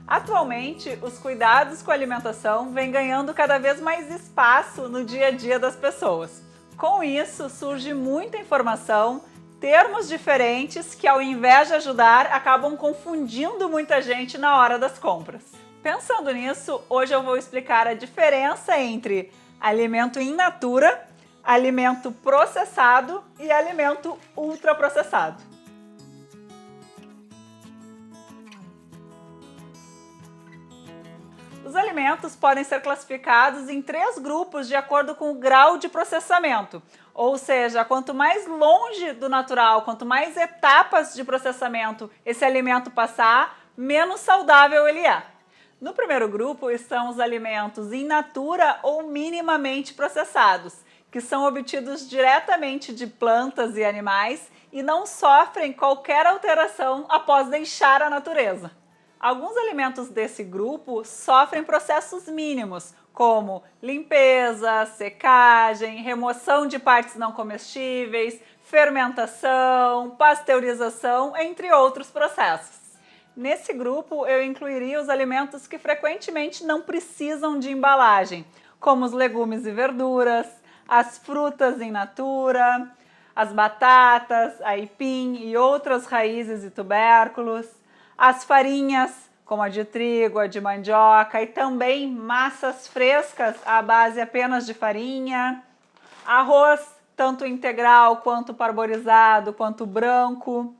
Atualmente, os cuidados com a alimentação vêm ganhando cada vez mais espaço no dia a dia das pessoas. Com isso, surge muita informação, termos diferentes que, ao invés de ajudar, acabam confundindo muita gente na hora das compras. Pensando nisso, hoje eu vou explicar a diferença entre alimento in natura, alimento processado e alimento ultraprocessado. Os alimentos podem ser classificados em 3 grupos de acordo com o grau de processamento, ou seja, quanto mais longe do natural, quanto mais etapas de processamento esse alimento passar, menos saudável ele é. No primeiro grupo estão os alimentos in natura ou minimamente processados, que são obtidos diretamente de plantas e animais e não sofrem qualquer alteração após deixar a natureza. Alguns alimentos desse grupo sofrem processos mínimos, como limpeza, secagem, remoção de partes não comestíveis, fermentação, pasteurização, entre outros processos. Nesse grupo, eu incluiria os alimentos que frequentemente não precisam de embalagem, como os legumes e verduras, as frutas in natura, as batatas, aipim e outras raízes e tubérculos, as farinhas, como a de trigo, a de mandioca e também massas frescas à base apenas de farinha, arroz, tanto integral quanto parborizado, quanto branco,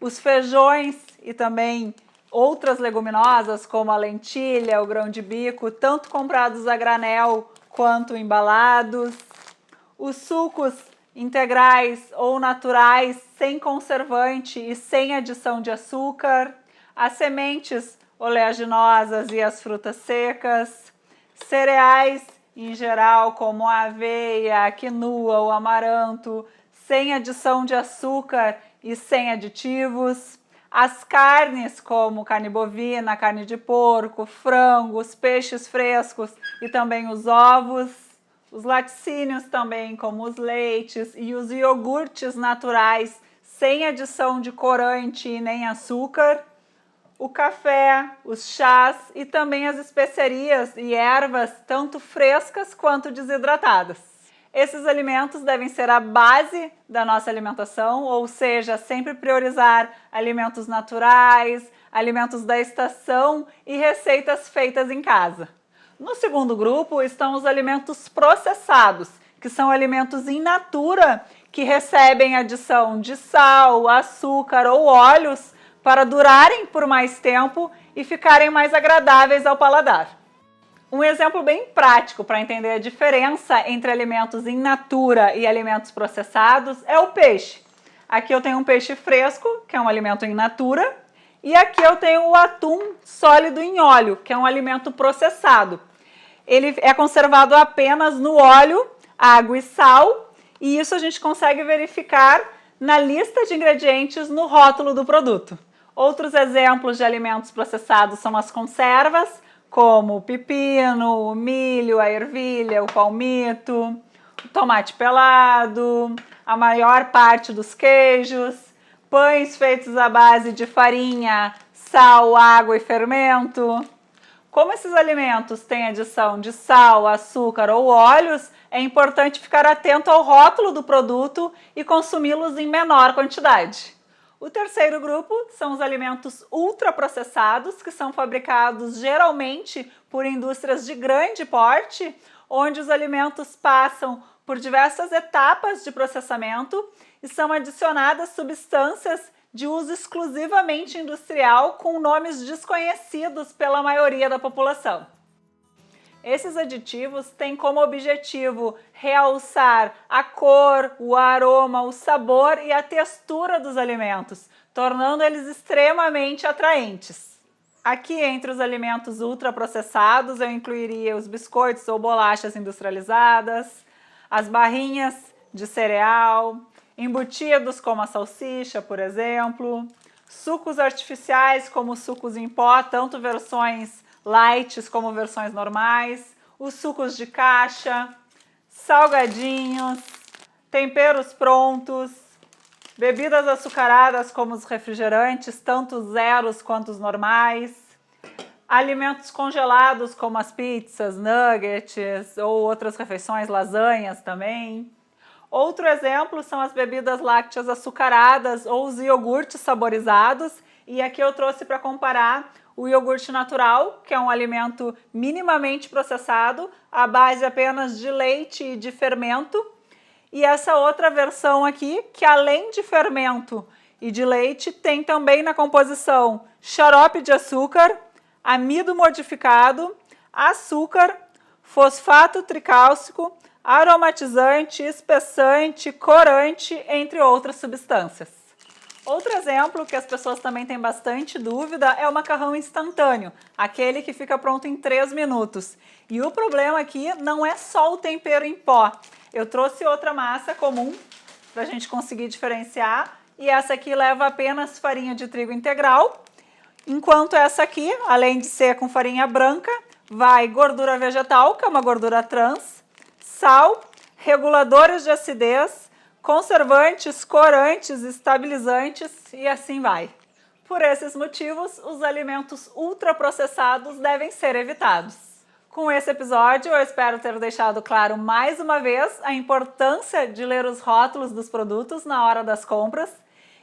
os feijões e também outras leguminosas como a lentilha, o grão de bico, tanto comprados a granel quanto embalados, os sucos integrais ou naturais, sem conservante e sem adição de açúcar, as sementes oleaginosas e as frutas secas, cereais em geral como a aveia, a quinoa, o amaranto, sem adição de açúcar e sem aditivos, as carnes como carne bovina, carne de porco, frangos, peixes frescos e também os ovos, os laticínios também como os leites e os iogurtes naturais sem adição de corante e nem açúcar, o café, os chás e também as especiarias e ervas, tanto frescas quanto desidratadas. Esses alimentos devem ser a base da nossa alimentação, ou seja, sempre priorizar alimentos naturais, alimentos da estação e receitas feitas em casa. No segundo grupo estão os alimentos processados, que são alimentos in natura que recebem adição de sal, açúcar ou óleos para durarem por mais tempo e ficarem mais agradáveis ao paladar. Um exemplo bem prático para entender a diferença entre alimentos in natura e alimentos processados é o peixe. Aqui eu tenho um peixe fresco, que é um alimento in natura, e aqui eu tenho o atum sólido em óleo, que é um alimento processado. Ele é conservado apenas no óleo, água e sal, e isso a gente consegue verificar na lista de ingredientes no rótulo do produto. Outros exemplos de alimentos processados são as conservas, como o pepino, o milho, a ervilha, o palmito, o tomate pelado, a maior parte dos queijos, pães feitos à base de farinha, sal, água e fermento. Como esses alimentos têm adição de sal, açúcar ou óleos, é importante ficar atento ao rótulo do produto e consumi-los em menor quantidade. O terceiro grupo são os alimentos ultraprocessados, que são fabricados geralmente por indústrias de grande porte, onde os alimentos passam por diversas etapas de processamento e são adicionadas substâncias de uso exclusivamente industrial com nomes desconhecidos pela maioria da população. Esses aditivos têm como objetivo realçar a cor, o aroma, o sabor e a textura dos alimentos, tornando eles extremamente atraentes. Aqui, entre os alimentos ultraprocessados, eu incluiria os biscoitos ou bolachas industrializadas, as barrinhas de cereal, embutidos como a salsicha, por exemplo, sucos artificiais como sucos em pó, tanto versões lights como versões normais, os sucos de caixa, salgadinhos, temperos prontos, bebidas açucaradas como os refrigerantes, tanto os zeros quanto os normais, Alimentos congelados, como as pizzas, nuggets ou outras refeições, lasanhas também. Outro exemplo são as bebidas lácteas açucaradas ou os iogurtes saborizados. E aqui eu trouxe para comparar o iogurte natural, que é um alimento minimamente processado, à base apenas de leite e de fermento. E essa outra versão aqui, que além de fermento e de leite, tem também na composição xarope de açúcar, amido modificado, açúcar, fosfato tricálcico, aromatizante, espessante, corante, entre outras substâncias. Outro exemplo que as pessoas também têm bastante dúvida é o macarrão instantâneo, aquele que fica pronto em 3 minutos. E o problema aqui não é só o tempero em pó. Eu trouxe outra massa comum para a gente conseguir diferenciar, e essa aqui leva apenas farinha de trigo integral, enquanto essa aqui, além de ser com farinha branca, vai gordura vegetal, que é uma gordura trans, sal, reguladores de acidez, conservantes, corantes, estabilizantes e assim vai. Por esses motivos, os alimentos ultraprocessados devem ser evitados. Com esse episódio, eu espero ter deixado claro mais uma vez a importância de ler os rótulos dos produtos na hora das compras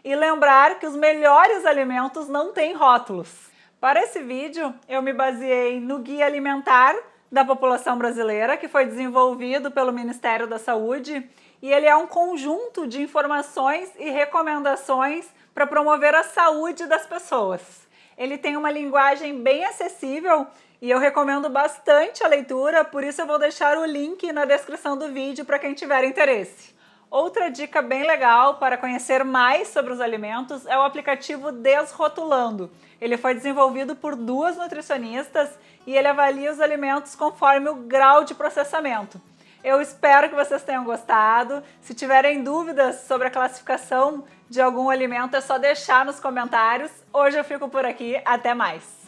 e lembrar que os melhores alimentos não têm rótulos. Para esse vídeo, eu me baseei no Guia Alimentar da População Brasileira, que foi desenvolvido pelo Ministério da Saúde, e ele é um conjunto de informações e recomendações para promover a saúde das pessoas. Ele tem uma linguagem bem acessível e eu recomendo bastante a leitura, por isso eu vou deixar o link na descrição do vídeo para quem tiver interesse. Outra dica bem legal para conhecer mais sobre os alimentos é o aplicativo Desrotulando. Ele foi desenvolvido por 2 nutricionistas e ele avalia os alimentos conforme o grau de processamento. Eu espero que vocês tenham gostado. Se tiverem dúvidas sobre a classificação de algum alimento, é só deixar nos comentários. Hoje eu fico por aqui. Até mais!